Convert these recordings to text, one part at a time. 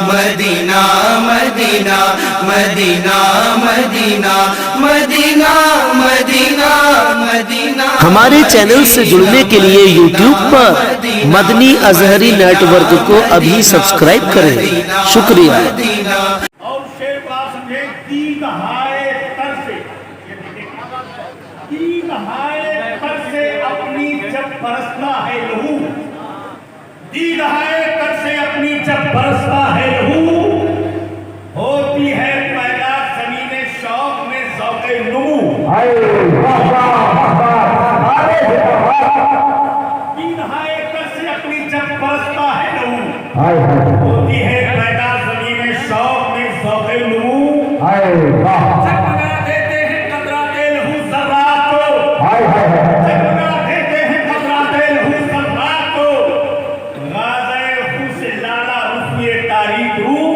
مدینہ مدینہ مدینہ مدینہ مدینہ مدینہ مدینہ۔ ہمارے چینل سے جڑنے کے لیے یوٹیوب پر مدنی ازہری نیٹ ورک کو ابھی سبسکرائب کریں۔ شکریہ۔ اور شیر بات سمجھے، تین ہائے تر سے، تین ہائے تر سے اپنی جب برستا ہے لہو، تین ہائے تر سے اپنی جب برستا ہے لہو، ہوتی ہے پیدا زمین شوق میں ذوق نمو۔ تین ہائے تر سے اپنی جب برستا ہے لہو، ہوتی ہے پیدا زمین شوق میں ذوق نمو۔ جگمگا دیتے ہیں قطرات لہو ذرات کو، جگمگا دیتے ہیں قطرات لہو ذرات کو، غازۂ خون سے لالا رفیع تاریک روح۔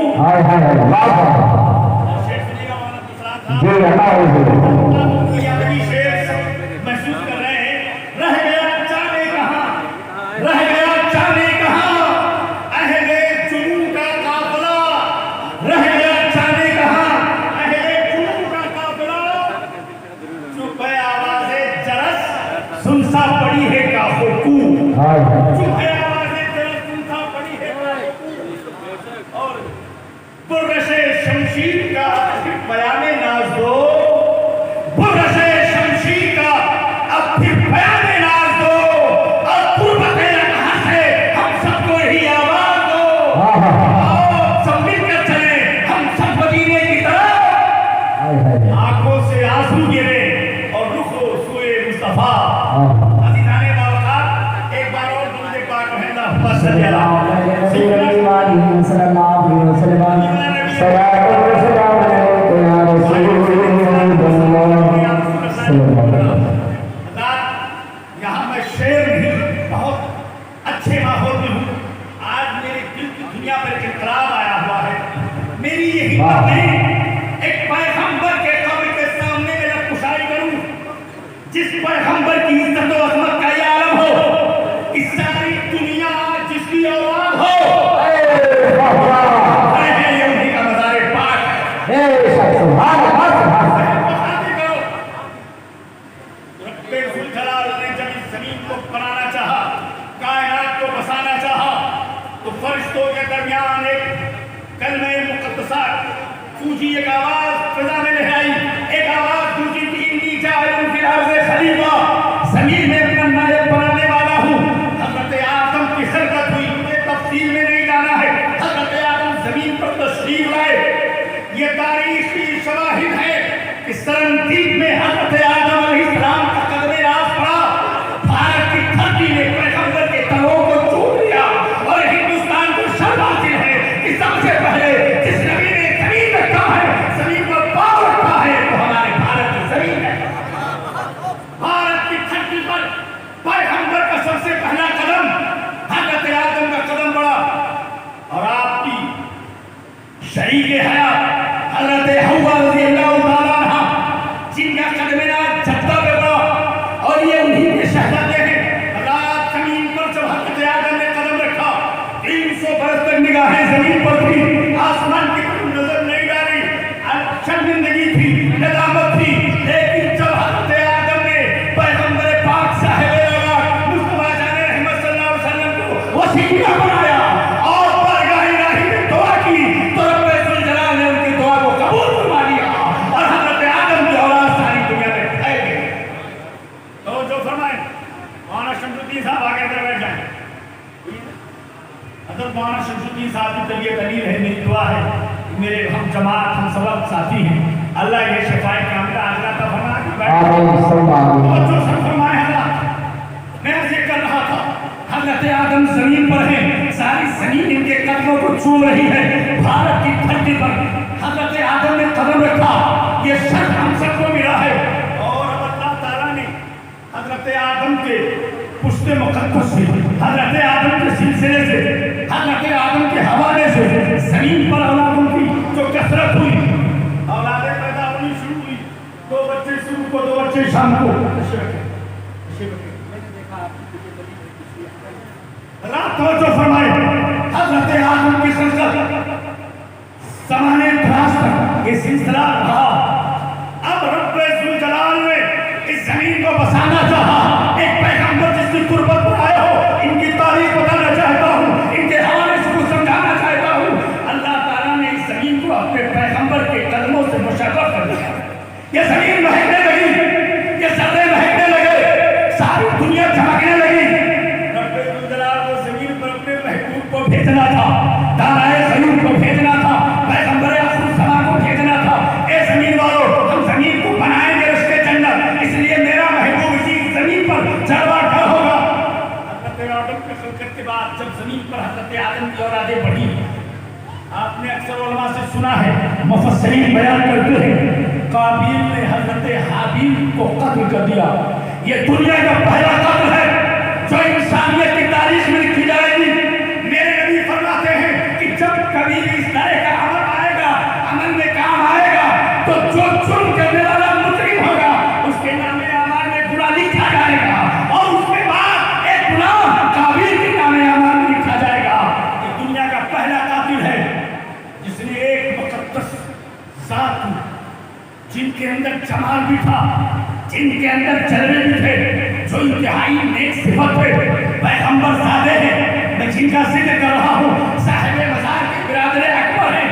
شیر سنیے گا مولانا دوسرا تھا، ادبی شیر محسوس کر رہے ہیں۔ رہ گیا جانے کہاں، رہ گیا جانے کہاں اہل جنوں کا قافلہ، رہ گیا جانے کہاں اہل جنوں کا قافلہ، چپ ہے آواز جرس سنسا پڑی ہے کافر کو، چپ ہے آواز جرس سنسا پڑی ہے کافر کو۔ اور برش شمشیر کا بیان ناز دو، برش شمشیر کا اب پھر بیان ناز دو، اور قربت کہاں سے ہم سب کو ہی آواز دو، سب مل کر چلیں ہم سب مدینے کی طرف۔ آنکھوں سے آنسو گرے اور رخ سوئے مصطفیٰ۔ عزیزان باوقار، ایک بار اور درود پاک ہے اللہم صلی اللہ علیہ وسلم۔ یہاں میں شعر بھی بہت اچھے ماحول میں ہوں۔ آج میرے دل کی دنیا پر انقلاب آیا ہوا ہے۔ میری یہ ہمت نہیں ایک پیغمبر کے قبر کے سامنے میں جب کشائی کروں، جس پیغمبر کی عزت و عظمت کا یہ عالم ہو، اس ساری دنیا جس کی اولاد ہو، یہ انہی کا مزار پاک ہے۔ رب ذوالجلال نے جب اس زمین کو بنانا چاہا، کائنات کو بسانا چاہا، تو فرشتوں کے درمیان ایک کلمہ مقدسہ گونجی، ایک آواز فضا میں لہرائی، ایک آواز گونجی کہ انی جاعل فی الارض خلیفہ، زمین میں اپنا نائب بنانے والا ہوں۔ حضرت آدم کی خلقت ہوئی، یہ تفصیل میں نہیں جانا ہے۔ حضرت آدم زمین پر تشریف لائے، یہ تاریخی شواہد ہے کہ سرندیب میں حضرت آدم علیہ السلام کا قدم راست پڑا، بھارت کی دھرتی نے پیغمبر کے تنوں کو چھو لیا، اور ہندوستان کو شرف حاصل ہے کہ سب سے پہلے جس نبی نے زمین رکھا ہے، زمین پر پاؤں رکھا ہے، تو ہمارے بھارت کی زمین ہے۔ بھارت کی دھرتی پر پیغمبر کا سب سے پہلا قدم حضرت آدم کا قدم بڑا، اور آپ کی شریک حیات حضرت حوا رضی اللہ تعالیٰ عنہ، جن کا قدم راست جدہ پہ بڑا، اور یہ انہی کے شہزادے ہیں۔ رات زمین پر جب حضرت آدم نے قدم رکھا، 300 برس تک نگاہیں زمین پر تھی، آسمان کی طرف نظر نہیں ڈالی، شرمندگی تھی، ندامت تھی، لیکن جب حضرت آدم نے پیغمبر پاک صاحب مصطفیٰ جان رحمت صلی اللہ علیہ وسلم کو وسیلہ بنایا اور بارگاہ الہی میں دعا کی، تو رب ذوالجلال نے ان کی دعا کو قبول فرما لیا، اور حضرت آدم کی اولاد ساری دنیا میں پھیل گئی۔ تو جو فرمائیں مولانا شمس الدین صاحب آگے اندر بیٹھ جائیں۔ حضرت مولانا شمس الدین صاحب کی طبیعت علیل ہے، میری دعا ہے میرے ہم جماعت ہم سبق ساتھی ہیں، اللہ یہ شفاعت کاملہ عاجلہ عطا فرما کے بیٹھ۔ اور جو سب فرمائے حضرات، میں یہ کر رہا تھا، حضرت آدم زمین پر ہیں، ساری زمین ان کے قدموں کو چوم رہی ہے۔ بھارت کی دھرتی پر حضرت آدم نے قدم رکھا، یہ شرف ہم سب کو ملا ہے، اور اللہ تعالیٰ نے حضرت آدم کے پشت مقدس سے، حضرت آدم کے سلسلے سے، حضرت آدم کے حوالے سے زمین پر اولادوں کی جو کثرت ہوئی، اولادیں پیدا ہونی شروع ہوئی، 2 بچے صبح کو 2 بچے شام کو۔ رات توجہ فرمائے، حضرت آدم کی خلقت سلسلہ رہا. اب رب ذوالجلال نے اس زمین کو بسانا چاہا. ایک پیغمبر جس کی قربت پر آئے ہو, ان کی تاریخ بتانا چاہتا ہوں, ان کے حوالے سے کچھ سمجھانا چاہتا ہوں. اللہ تعالیٰ نے اس زمین کو اپنے پیغمبر کے قدموں سے مشرف کر دیا. یہ زمین مہکنے لگی, یہ ذرے مہکنے لگے, ساری دنیا چمکنے لگی. رب ذوالجلال کو زمین پر اپنے محبوب کو بھیجنا تھا, دانائے زمین کو بھیجنا تھا, پیغمبر آخر الزمان کو بھیجنا تھا. اے زمین والو, ہم زمین کو بنائیں گے اس کے جنت, اس لیے میرا محبوب اسی زمین پر جلوہ گر ہوگا. حضرت آدم کی خلقت کے بعد جب زمین پر حضرت آدم کی اولادیں بڑھی, آپ نے اکثر علماء سے سنا ہے, مفسرین بیان کرتے ہیں, قابیل نے حضرت حابیل کو قتل کر دیا. یہ دنیا کا پہلا قتل ہے جو انسانیت کی تاریخ میں لکھی جائے گی. میرے نبی فرماتے ہیں کہ جب کبھی بھی اس طرح کا عمل آئے گا, عمل میں کام آئے گا, تو جو جرم کرنے والا مجرم ہوگا اس کے نام اعمال میں گناہ لکھا جائے گا, اور اس کے بعد ایک گناہ قابیل کے نام اعمال میں لکھا جائے گا. یہ دنیا کا پہلا قاتل ہے جس نے ایک مقدس ذات جن کے اندر جمال بھی تھا, جن کے اندر جلوے بھی تھے, جو انتہائی نیک صفت تھے, پیغمبر زادے ہیں, میں جن کا ذکر کر رہا ہوں, صاحب مزار کے برادر اکبر ہیں.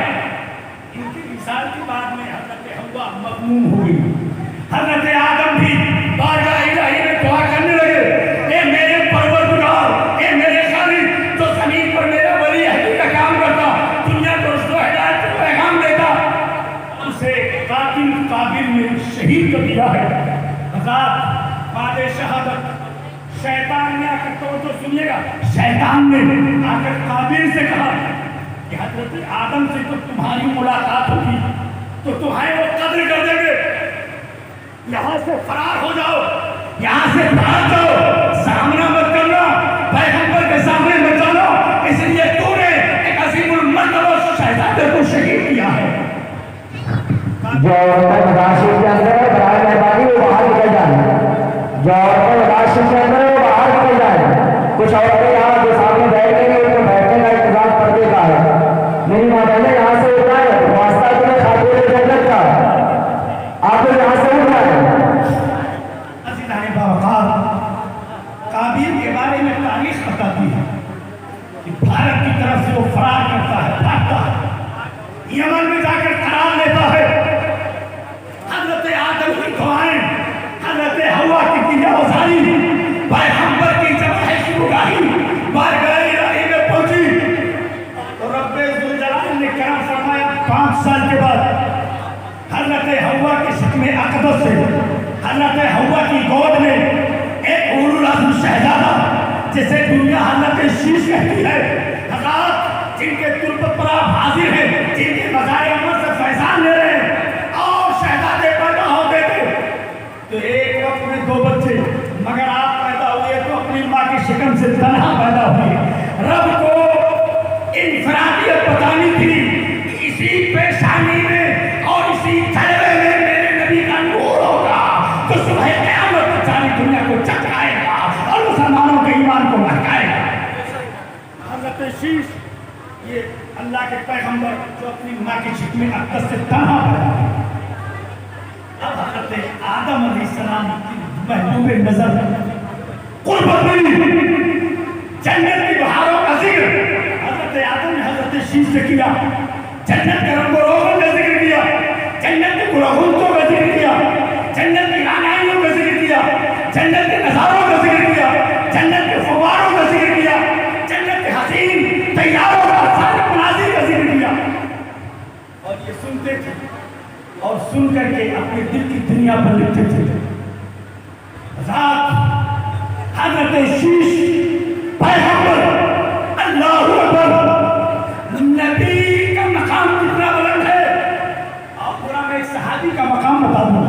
ان کی مثال کے بعد میں حضرت حوا مغموم ہوئی. حضرت آدم بھی بارگاہ الہی میں دعا کرنے لگے, اے میرے پروردگار, اے میرے خالق, جو زمین پر میرا ولی عہد کا کام کرتا, دنیا کو رشد و ہدایت کا پیغام دیتا, اسے قاتل قابل نے شہید کر دیا ہے. حضرات بعد شہادت شیطان نے آ کر, تو سنیے گا, شیطان نے آ کر قابل سے کہا کہ حضرت آدم سے تو تمہاری ملاقات ہوگی تو تمہیں وہ قتل کر دیں گے, یہاں سے فرار ہو جاؤ, یہاں سے بھاگ جاؤ, سامنا مت کرنا, پیغمبر کے سامنے مت جانا, اس لیے تو نے ایک عظیم المرتبہ شہزادے کو شہید کیا ہے. جو عورتیں راشد کے اندر ہے برائے مہربانی وہ باہر نکل جائیں. جو عورتیں راشد کے اندر ہے وہ باہر نکل جائیں. کچھ عورتیں یہاں جو سامنے بیٹھیں گے ان کو بیٹھنے کا انتظام پردے کا ہے. میری ماں بہنیں یہاں سے اٹھ جائیں, واسطہ تمہیں خاتون جنت کا, آپ لوگ یہاں سے اٹھ جائیں. عزیزان باوقار, قابیل کے بارے میں تاریخ بتاتی ہے کہ بھارت کی طرف سے وہ فرار کرتا ہے, بھاگتا ہے, یمن میں جا کر قرار لیتا ہے. حضرت آدم کی دعائیں, حضرت حوا کی تیجاوزاری, پیغمبر کی جب شروعگاہی بارگاہ الہی میں پہنچی تو رب ذوالجلال نے کرم فرمایا 5 سال کے بعد حضرت حوا کی شکم اقدس سے حضرت حوا کی گود میں ایک اولو العزم شہزادہ جسے دنیا حضرت شیش کہتی ہے, حضرات جن کے تربت پر آپ حاضر ہیں, جن کے مزار عمر سے فیضان لے رہے ہیں, اور شہزادے پیدا ہوتے تھے تو ایک وقت میں 2 بچے, مگر آپ پیدا ہوئے تو اپنی ماں کی شکم سے تنہا پیدا ہوئے. رب کو انفرادیت بتانی تھی کہ اسی پیشانی میں اور اسی جلوے میں میرے نبی کا نور ہوگا تو صبح قیامت میں ساری دنیا کو چکرائے گا اور مسلمانوں کے ایمان کو مہکائے گا. حضرت شیش یہ اللہ کے پیغمبر جو اپنی ماں کی شکم اقدس سے تنہا پیدا ہوئے. اب حضرت آدم علیہ السلام کی محبوب نظر قربت ملی, جنت کی بہاروں کا ذکر حضرت آدم نے حضرت شیش سے کیا, جنت کے رنگ و روغن کا ذکر کیا, جنت کے گلگلوں کا ذکر کیا, جنت کی رانائیوں کا ذکر کیا, جنت کے نظاروں کا ذکر کیا, جنت کے فواروں کا ذکر کیا, جنت کے حسین تیاروں کا سارے مناظر کا ذکر کیا. اور یہ سنتے تھے اور سن کر کے اپنے دل کی دنیا پر لکھتے تھے. حضرت شیش پیغمبر, اللہ اکبر, نبی کا مقام کتنا بلند ہے. اور قرآن میں ایک صحابی کا مقام بتا دوں.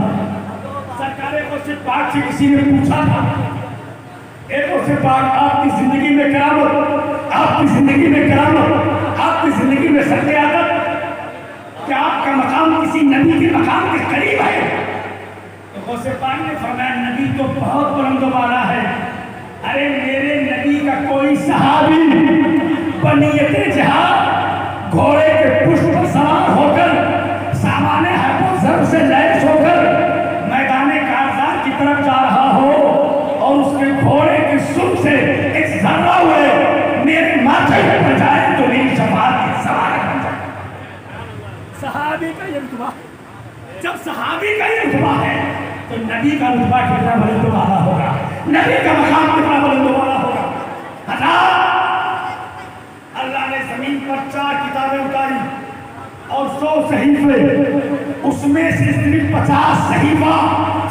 سرکار غوث پاک سے کسی نے پوچھا تھا, اے غوث پاک آپ کی زندگی میں کرامت, آپ کی زندگی میں کرامت, آپ کی زندگی میں سر قیادت, کیا آپ کا مقام کسی نبی کے مقام کے قریب ہے؟ تو غوث پاک نے فرمایا نبی تو بہت بلند و بالا ہے, ارے میرے نبی کا کوئی صحابی بنیت جہاد گھوڑے کے پشت پر سوار ہو کر سامان से लैस होकर मैदान कारज़ार की तरफ जा रहा हो और उसके घोड़े की सुर से एक जर्रा हुए मेरे माथे पर जाए तो मेरी शफाअत की सवार बन जाए। सहाबी का ये रुतबा, जब सहाबी का ये रुतबा है तो नबी का रुतबा कितना बुलंद वाला होगा, नबी का मकाम कितना बुलंद वाला होगा। अल्लाह ने जमीन पर 4 किताबें उतारी और 100 सहीफे, उसमें से सिर्फ 50 सहीफा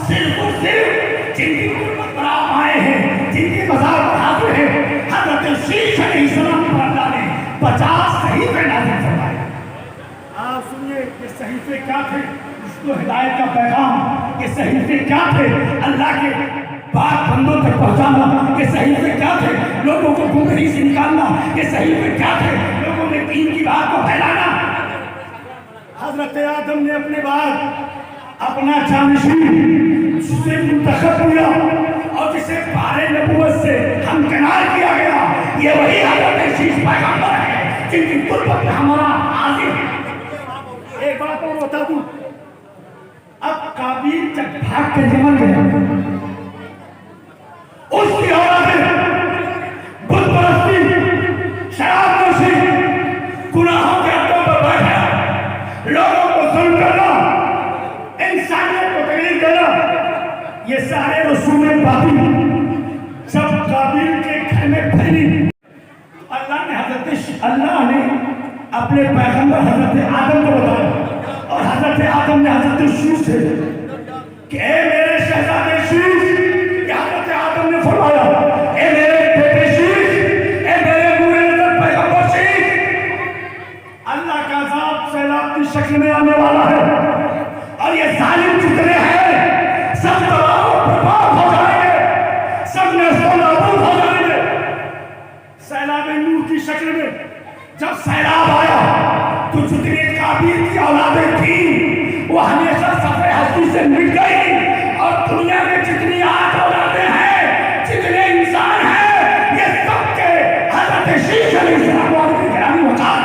सिर्फ और सिर्फ जिनकी गुर्बत पर आप आए हैं, जिनकी मज़ार पर हाजिर हैं, हज़रत शीश अलैहिस्सलाम पर अल्लाह ने 50 सहीफे नाज़िल फरमाए। आप सुनिए ये सहीफे क्या थे, इसको हिदायत का पैगाम, ये सहीफे क्या थे, अल्लाह के बात बंदों तक पहुंचाना, ये सहीफे क्या थे, लोगों को गुमराही से निकालना, ये सहीफे क्या थे, लोगों में दीन की बात को फैलाना। हजरत आदम ने अपने बाद अपना जानशीन जिसे मुंतखब किया और जिसे बारे नबूवत से हमकिनार किया गया, ये वही हजरत शीश पैगंबर है जिनकी तुर्बत में हमारा हाजिर है। एक बात और बता दूं, अब काबिल जब भाग के जमन गया, उसकी औलादें बुत परस्ती, शराब नोशी, गुनाहों के अड्डों पर बैठा, लोगों को जुल्म करना, इंसानियत को तकलीफ देना, ये सारे रसूलें बातिल जब काबिल के घर में फैली, अल्लाह ने अपने पैगंबर हजरत आदम को बताया और हजरत आदम ने हजरत शीश से कि ए मेरे शहजादे शीश, फरमाया ए मेरे बेटे शीश, ए मेरे नूरे नज़र पैगंबर शीश, अल्लाह का अज़ाब सैलाब की शक्ल में आने वाला है और ये जालिम जितने हैं सब तबाह और बर्बाद हो जाएंगे, सब नेस्तनाबूद हो जाएंगे। सैलाब नूर की शक्ल में जब सैलाब आया तो जितनी काबिल की औलादें थी वो हमेशा सफे हस्ती से मिट गई और दुनिया में जितनी आज औलादें हैं, जितने इंसान हैं, ये सबके हज़रत शीश अलैहिस्सलाम की गिरानी वकार।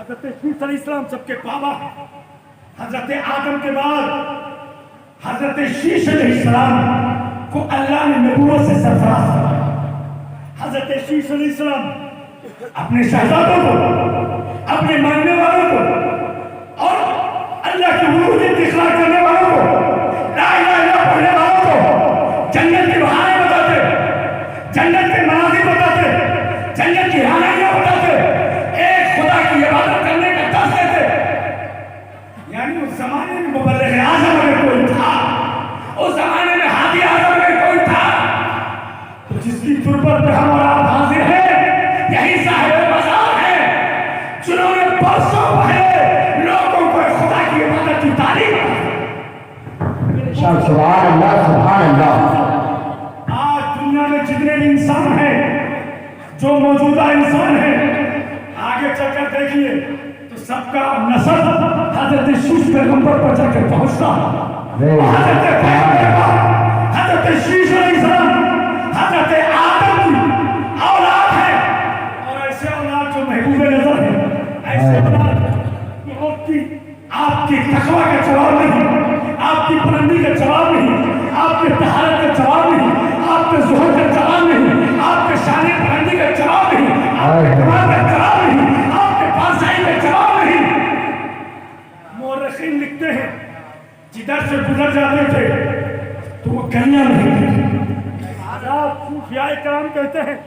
हज़रत शीश अलैहिस्सलाम सबके बाबा, हज़रत आदम के बाद हज़रत शीश अलैहिस्सलाम को अल्लाह ने नबूवत से सरफराज किया। हज़रत शीश अलैहिस्सलाम अपने शहजादों को, अपने मानने वालों को और अल्लाह की वजूदियत इकरार करने वालों को, ला इलाहा इल्लल्लाह पढ़ने वालों को जन्नत के बहाने बताते, जन्नत के मनाज़िर बताते, जन्नत की रानियां बताते, एक खुदा की इबादत करने का दर्स देते। यानी उस जमाने में मुबल्लिग़ आज़म अगर कोई था, उस जमाने में हादी आज़म अगर कोई था, तो जिसकी तुर्बत पे हमारा हाजिर है यही साहिब मज़ार है जिन्होंने बरसों पहले लोगों को खुदा की इबादत की तालीम दी। सुभान अल्लाह, सुभान अल्लाह। आज दुनिया में जितने भी इंसान हैं, जो मौजूदा इंसान हैं, आगे चलकर देखिए तो सबका नस्ल हजरत शीश पैगंबर पर जाकर पहुंचता। हजरत पैगंबर, हजरत शीश अलैहिस्सलाम, हजरत आदम की औलाद है और ऐसे औलाद जो महबूब नजर है, ऐसे औलाद आपकी तकवा का जवाब नहीं, आपकी बुलंदी का जवाब नहीं, आपके तहारत का जवाब नहीं, आपके ज़ुहद का जवाब नहीं, आपके शान बुलंदी का जवाब नहीं, आपके कमाल का जवाब नहीं, आपके पासाई का जवाब नहीं। मौरख़ीन लिखते हैं जिधर से गुजर जाते थे तो वो गलियां नहीं थी। आप सूफियाए कराम कहते हैं,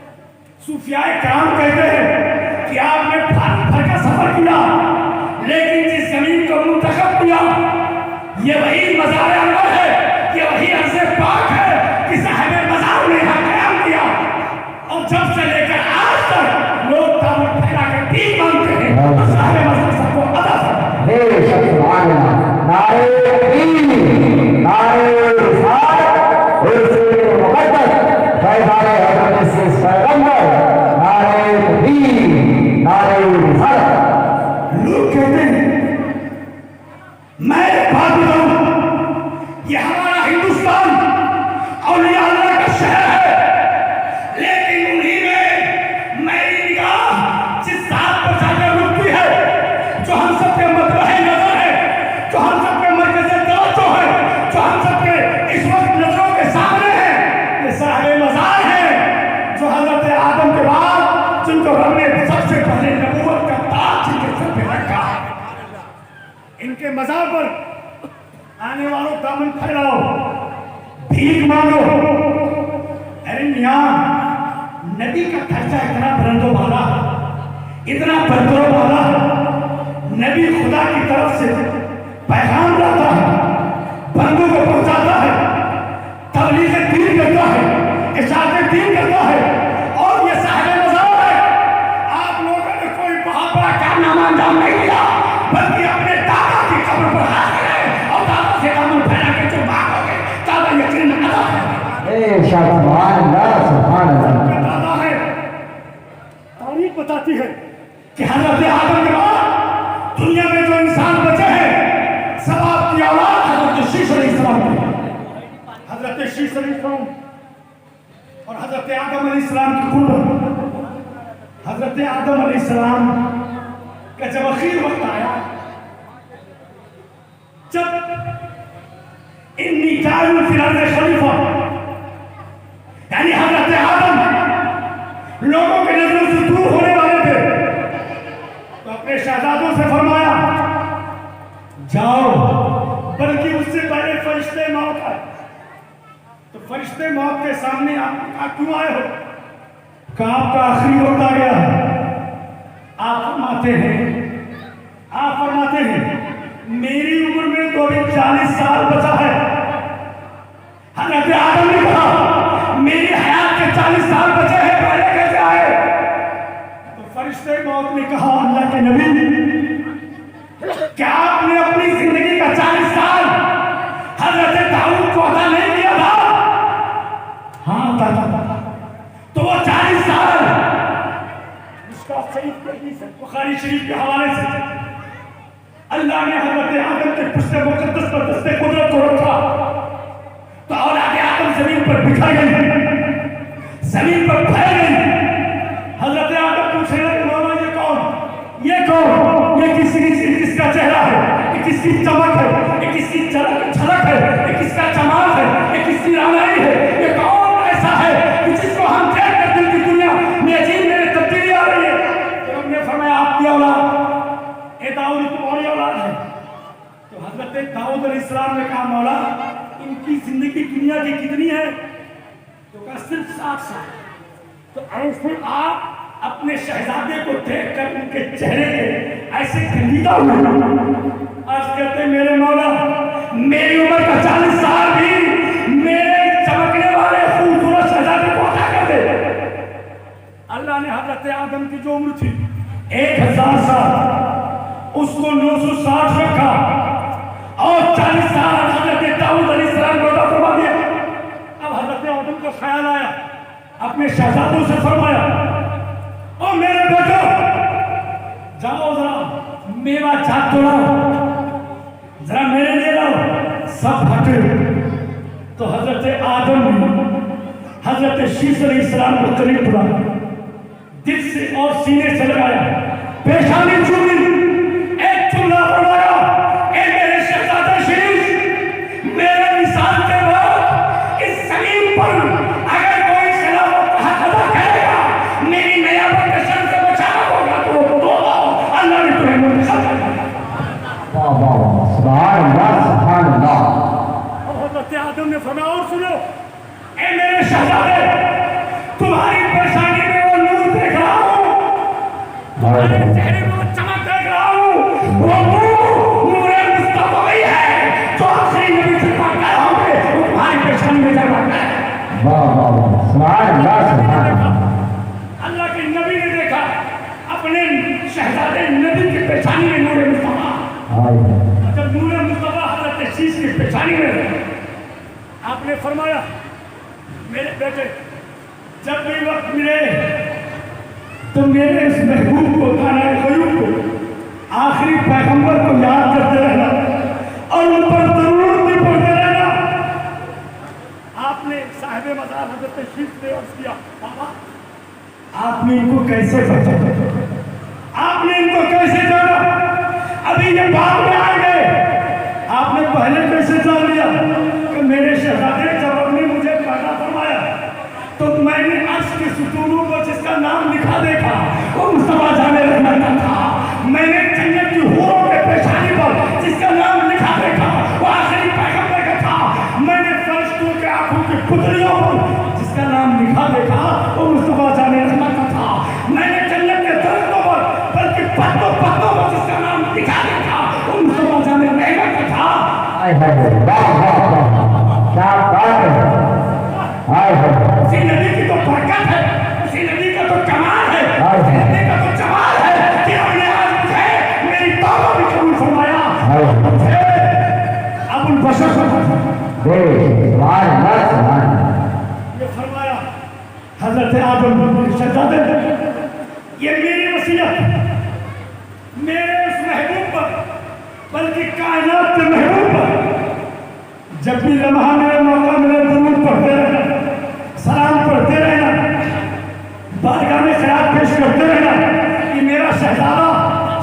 सूफियाए कराम कहते हैं कि आपने भारत भर का सफर किया, लेकिन जिस जमीन को मुंतखब किया ये वही मज़ार अनवर है, ये वही अर्ज़ पाक है कि साहिब मज़ार ने यहाँ क़याम किया और जब से लेकर आज तक लोग ताबूत फैला कर दीन मांगते हैं और साहिब मज़ार सबको अदा करते हैं। सुभान अल्लाह। नारे तकबीर, नारे रिसालत, इर्शाद मुक़द्दस, पैगाम हज़रत शीश पैगंबर, नारे तकबीर, नारे रिसालत। उनके मज़ार पर आने वालों दामन फैलाओ, भीख मांगो। अरे यहाँ नबी का खर्चा इतना बुलंदो वाला, इतना बरतरो वाला, नबी खुदा की तरफ से पैगाम लाता है, बंदों को पहुंचाता है, तबलीग दीन करता है, इशाअत दीन करता है, और ये साहिब मज़ार है। आप लोगों ने कोई बहुत बड़ा कारनामा अंजाम नहीं दिया, बल्कि अपने दादा की कब्र पर हाजिर है और दादा से दामन फैला के जो मांगोगे दादा यकीन अदा है। सुभान अल्लाह, सुभान अल्लाह। दादा है, तारीख बताती है कि हज़रत आदम के बाद दुनिया में जो इंसान बचे हैं सब आपकी औलाद हज़रत शीश अलैहिस्सलाम की, हज़रत शीश अलैहिस्सलाम और हज़रत आदम अलैहिस्सलाम की कुर्बत। हज़रत आदम अलैहिस्सलाम का जब आखिर वक्त आया, जब इन्नी जाइल फिल अर्ज़ खलीफा, यानी हज़रत आदम लोगों के नजरों से दूर होने वाले थे, तो अपने शहजादों से फरमाया जाओ, बल्कि उससे पहले फरिश्ते मौत आए। तो फरिश्ते मौत के सामने आप क्यों आए हो? कि आपका आखिरी वक्त आ गया है। आप फरमाते हैं मेरी उम्र में तो अभी 40 साल बचा है। हज़रत आदम ने कहा मेरी हयात के 40 साल बचे हैं, पहले कैसे आए? तो फरिश्ते मौत ने कहा अल्लाह के नबी, क्या आपने अपनी जिंदगी का 40 साल हज़रत दाऊद को अदा नहीं किया था? हाँ दादा। तो वो 40 साल उसका सही बुखारी शरीफ के हवाले से अल्लाह ने हज़रत आदम के पुश्ते मुक़द्दस पर दस्ते कुदरत को रखा, तो औलाद आदम जमीन पर बिखर गई, जमीन पर फैल गई। हज़रत आदम पूछने लगे मौला ये कौन, ये कौन, ये किसका चेहरा है, ये किसकी चमक है, ये किसकी झलक है, ये किसका जमाल है, ये किसकी रानाई है, ये कौन ऐसा है कि जिसको हम देख कर दिल की दुनिया में अजीब में तब्दीली आ रही है? तो हमने फरमाया आपकी औलाद ए दाऊद तुम्हारी औलाद है। तो हज़रत दाऊद अलैहिस्सलाम ने कहा मौला इनकी जिंदगी दुनिया की कितनी है? तो कहा सिर्फ 60 साल। तो ऐसे आप अपने शहजादे को देखकर उनके चेहरे पे ऐसे खरीदा हुआ आज कहते मेरे मौला मेरी उम्र का 40 साल भी मेरे चमकने वाले खूबसूरत शहजादे को अता कर दे। अल्लाह ने हज़रत आदम की जो उम्र थी 1000 साल उसको 960 रखा और 40 साल हज़रत दाऊद अलैहिस्सलाम को अता फरमा दिया। अब हज़रत आदम को ख्याल आया, अपने शहजादों से फरमाया और मेरे बेटो जाओ जरा मेवा चाट तो लाओ, जरा मेरे लिए लाओ। सब हटे। तो हज़रत आदम ने हज़रत शीश अलैहिस्सलाम को करीब बुलाया, दिल से और सीने से लगाया, पेशानी चूमी, एक चुमला फरमाया ए मेरे शहजादे शीश, मेरे निशान के बाद इस जमीन पर अगर कोई खिलाफत का हक अदा करेगा, मेरी नियामत के शर से बचाना होगा तो अल्लाह ने तुम्हें मुंतखब किया। वाह वाह वाह, सुभान अल्लाह, सुभान अल्लाह। अब हज़रत आदम ने फरमाया और सुनो ए मेरे शहजादे, तुम्हारी परेशानी में वो नूर देख रहा हूँ, तुम्हारे चेहरे में वो चमक देख रहा हूँ, वो नूर मुस्तफा है जो आखिरी नबी से पाकर होंगे, वो तुम्हारी परेशानी में जगह है। वाह वाह वाह, सुभान अल्लाह, सुभान अल्लाह। अल्लाह के नबी ने देखा अपने शहजादे नबी की पेशानी में नूर मुस्तफा। जब नूर मुस्तफा हज़रत शीश की पेशानी में आपने फरमाया मेरे बेटे जब भी वक्त मिले तो मेरे इस महबूब को खाना गयूब को आखिरी पैगंबर को याद करते रहना और उन पर जरूर भी पढ़ते रहना। आपने साहिब मज़ार हज़रत शीश से अर्ज़ किया बाबा आपने इनको कैसे बचाया, आपने इनको कैसे जाना? अभी ये बाद में आ गए, आपने पहले कैसे जान लिया कि मेरे शहजादे जब आपने मुझे पैदा फरमाया तो मैंने अर्श के सुतूनों को जिसका नाम लिखा देखा वो मुस्तफा जाने रहमत था। मैंने जन्नत की हूरों के पेशानी पर जिसका वाह वाह वाह क्या बात है। हाय हाय उसी नबी की तो बरकत है, उसी नबी का तो कमाल है, हाय उसी हाय नबी का तो जमाल है कि हमने आज मुझे मेरी तौबा भी कबूल फरमाया। हाय मुझे अबुल बशर सुभान अल्लाह सुभान अल्लाह। ये फरमाया हजरत आदम शहजादे, ये मेरी वसीयत मेरे उस महबूब पर, बल्कि कायनात के महबूब पर जब भी लम्हा मिले, मौका मिले, दुरूद पढ़ते रहना, सलाम पढ़ते रहना, बारगाह में खिरात पेश करते रहना कि मेरा शहजादा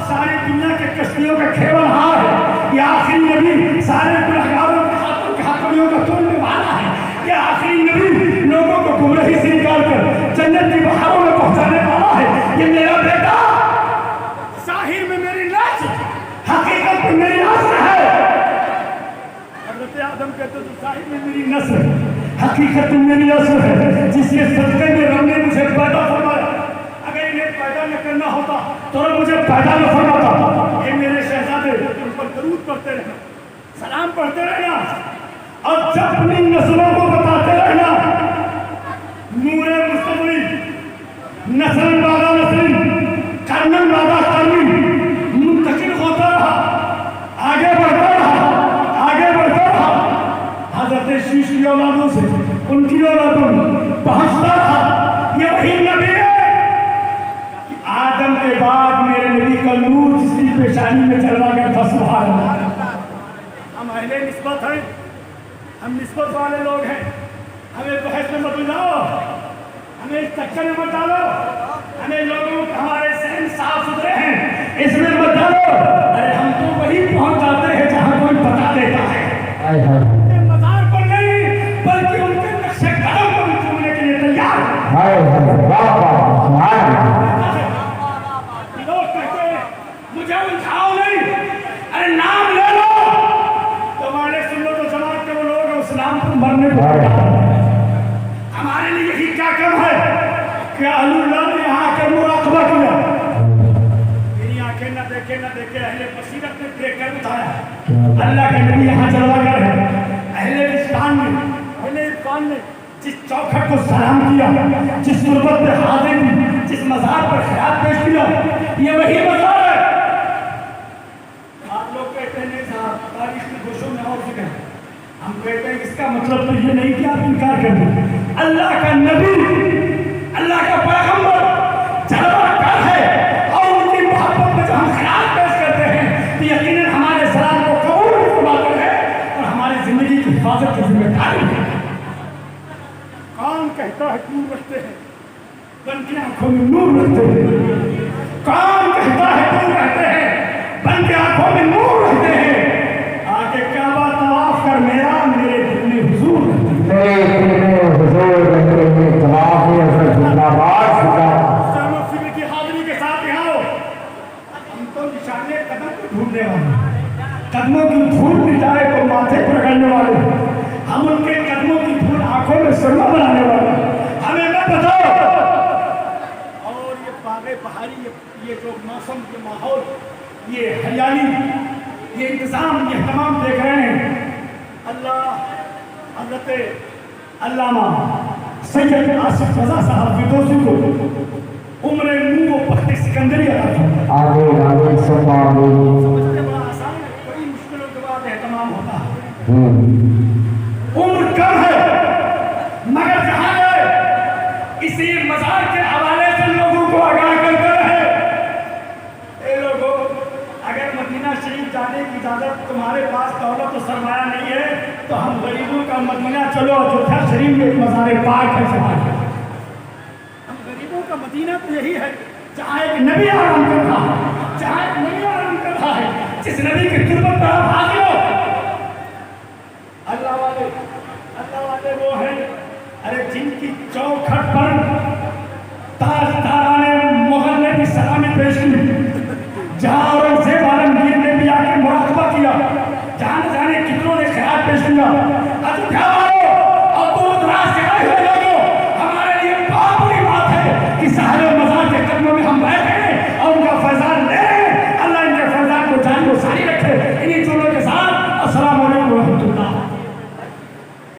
सारी दुनिया के कश्तियों का खेवनहार है, ये आखिरी नबी सारे गुनहगारों के हाथों के हाथों का तोड़ने वाला है, ये आखिरी नबी लोगों को गुमराही से निकाल कर जन्नत की बहारों में पहुंचाने वाला है, ये मेरा बेटा जाहिर में मेरी नस्ल, हकीकत में मेरी नस्ल है। हज़रत आदम कहते तो जाहिर में मेरी नस्ल है, हकीकत में मेरी नस्ल है, जिसके सदक़े में रब ने मुझे पैदा फरमाया। अगर इन्हें पैदा न करना होता तो रब मुझे पैदा न फरमाता। ये मेरे शहजादे, उन पर दरूद पढ़ते रहना, सलाम पढ़ते रहना, और जब अपनी नस्लों को बताते रहना, नूरे मुस्तफ़ी नस्लन बादा नस्लिन, कर्नन बादा कर्नी मुंतकिल होता रहा, आगे बढ़ता रहा, आगे बढ़ता रहा। हज़रत शीश की औलादों से उनकी औलादों पहुंचता था। ये वही नबी है कि आदम के बाद मेरे नबी का नूर जिसकी पेशानी में चलवा गया था। सुभान अल्लाह। हम अहले निस्बत हैं, हम निस्बत वाले लोग हैं, हमें बहस में मत लाओ, हमें इस चक्कर में मत डालो, हमें लोगों को हमारे सहन साफ सुथरे हैं इसमें मत डालो। अरे हम तो वहीं पहुंच जाते हैं जहां कोई बता देता है। हाय हाय मज़ार पर नहीं बल्कि उनके नक्शे कदम को भी चूमने के लिए तैयार है। हाय हाय वाह वाह सुभान अल्लाह। लोग कहते हैं मुझे उलझाओ नहीं, अरे नाम ले लो। तुम्हारे सुन्नत व जमात के वो लोग हैं, उस नाम पर मरने को हमारे लिए यही क्या कम है कि अल्लाह ने यहाँ आकर मुराकबा किया। मेरी आंखें न देखे अहले बसीरत ने देख कर उठाया। अल्लाह के नबी यहाँ जलवा कर है। अहले रिस्तान ने, अहले इरफान ने जिस चौखट को सलाम किया, जिस तुरबत पे हाजिर की, जिस मज़ार पर खिरात पेश किया, ये वही मज़ार है। आप लोग कहते हैं नहीं साहब, तारीख की गोशों में और जिक्र है। हम कहते हैं इसका मतलब तो ये नहीं कि आप इनकार कर दें। अल्लाह का नबी, अल्लाह का पैगंबर जलवा कर है, और उनकी मोहब्बत में जब हम खिरात पेश करते हैं तो यकीनन हमारे सलाम को कबूल फरमाते हैं और हमारी जिंदगी की हिफाजत की जिम्मेदारी है। कौन कहता है नूर रखते हैं, बन की आंखों में नूर रखते हैं। कौन कहता है नूर रहते हैं, बन के आंखों में नूर रहते हैं। आके काबा तवाफ कर मेरा, मेरे दिल में हुजूर रहते हैं। मेरे दिल में हुजूर रहते हैं। जवाब है हज़रत जिंदाबाद जिंदाबाद। फिक्र की हाजिरी के साथ यहाँ हो। हम तो निशाने कदम को ढूंढने वाले, कदमों की धूल मिटाए तो माथे पर रगड़ने वाले, हम उनके कदमों की धूल आंखों में सुरमा बनाने वाले। हमें न बताओ। और ये बागे पहाड़ी, ये जो मौसम, ये माहौल, ये हरियाली, ये इंतजाम, ये तमाम देख रहे हैं। अल्लाह हज़रत अल्लामा सैयद आसिफ रज़ा साहब फिरदौसी को उम्र नूर व बख्त सिकंदरी अता फरमाए। आमीन आमीन सुम्मा आमीन। समझने बड़ा आसान है, बड़ी मुश्किलों के बाद एहतमाम होता है। उम्र कम है मगर जहाँ गए इसी मज़ार के हवाले से लोगों को आगाह करते रहे। ए लोगों, अगर मदीना शरीफ जाने की इजाज़त तुम्हारे पास दौलत और सरमाया नहीं है तो हम गरीबों का मदीना चलो। अयोध्या शरीफ में एक मज़ार पाक है। हम गरीबों का मदीना तो यही है जहाँ एक नबी आराम कर रहा है, जहाँ एक नबी आराम कर रहा है, जिस नबी की तुरबत पर आप हाजिर हो। अल्लाह वाले वो हैं, अरे जिनकी चौखट पर ताजदाराने मुगल ने भी सलामी पेश की, जहाँ औरंगजेब आलमगीर ने भी आके मुराकबा किया, जहाँ न जाने कितनों ने खिरात पेश किया।